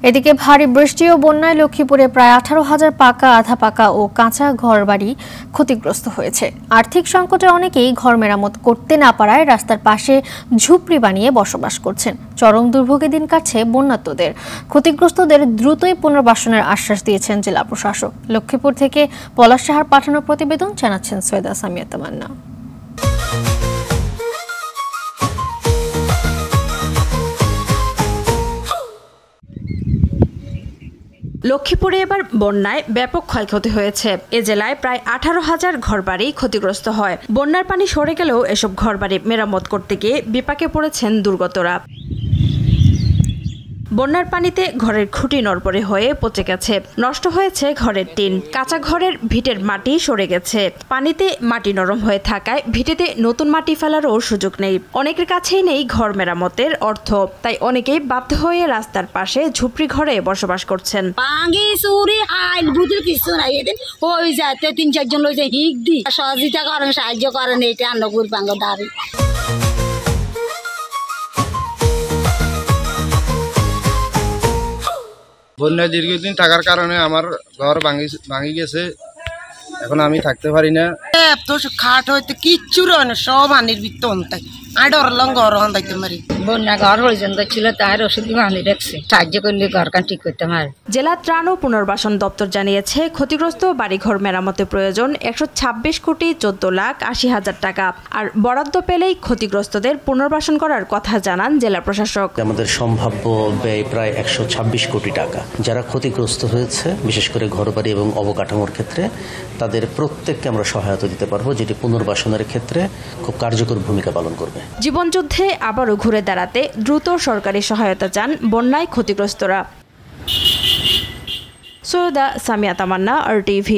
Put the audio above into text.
এদিকে ভারী বৃষ্টি ও বন্যায় লক্ষ্মীপুরে প্রায় 18,000 পাকা, আধা পাকা ও কাঁচা ঘরবাড়ি ক্ষতিগ্রস্ত হয়েছে। আর্থিক সংকটে অনেকেই ঘর মেরামত করতে না পারায় রাস্তার পাশে ঝুপড়ি বানিয়ে বসবাস করছেন। চরম দুর্ভোগে দিন কাটছে বন্যার্তদের। ক্ষতিগ্রস্তদের দ্রুতই পুনর্বাসনের আশ্বাস দিয়েছেন জেলা প্রশাসক। লক্ষ্মীপুর থেকে পলাশ সাহার পাঠানো প্রতিবেদন জানাচ্ছেন সৈয়দা সামিয়া তামান্না। লক্ষ্মীপুরে এবার বন্যায় ব্যাপক ক্ষয়ক্ষতি হয়েছে। এ জেলায় প্রায় 18,000 ঘরবাড়ি ক্ষতিগ্রস্ত হয়। বন্যার পানি সরে গেলেও এসব ঘরবাড়ি মেরামত করতে গিয়ে বিপাকে পড়েছেন দুর্গতরা। বন্যার পানিতে ঘরের খুঁটি নড়বড়ে হয়ে পচে গেছে, নষ্ট হয়েছে ঘরের টিন, কাঁচা ঘরের ভিটের মাটি সরে গেছে। পানিতে মাটি নরম হয়ে থাকায় ভিটেতে নতুন মাটি ফেলারও সুযোগ নেই। অনেকের কাছেই নেই ঘর মেরামতের অর্থ, তাই অনেকেই বাধ্য হয়ে রাস্তার পাশে ঝুপড়ি ঘরে বসবাস করছেন। সহযোগিতা করেন, সাহায্য করেন, এটা আন্নপুর বাঙ্গ দাবি। বন্যা দীর্ঘদিন থাকার কারণে আমার ঘর ভাঙি গেছে, এখন আমি থাকতে পারি না। তো খাট হইতে কিচ্ছু রয় না, সব আনির ভিতর অন্তাই আর ডরলাম ঘর হন্দাইতে মারি। বন্যা ঘর পর্যন্ত ছিল, তার ওষুধ আনি রাখছে, সাহায্য করলে ঘর কান ঠিক করতে পারে। জেলা ত্রাণ ও পুনর্বাসন দপ্তর জানিয়েছে, ক্ষতিগ্রস্ত বাড়িঘর মেরামতে প্রয়োজন 126 কোটি 14,80,000 টাকা। আর বরাদ্দ পেলেই ক্ষতিগ্রস্তদের পুনর্বাসন করার কথা জানান জেলা প্রশাসক। আমাদের সম্ভাব্য ব্যয় প্রায় 126 কোটি টাকা। যারা ক্ষতিগ্রস্ত হয়েছে, বিশেষ করে ঘরবাড়ি এবং অবকাঠামোর ক্ষেত্রে, তাদের প্রত্যেককে আমরা সহায়তা দিতে পারবো, যেটি পুনর্বাসনের ক্ষেত্রে খুব কার্যকর ভূমিকা পালন করবে। জীবনযুদ্ধে আবারও ঘুরে দাঁড়াতে দ্রুত সরকারি সহায়তা চান বন্যায় ক্ষতিগ্রস্তরা। সৈয়দা সামিয়া তামান্না, RTV।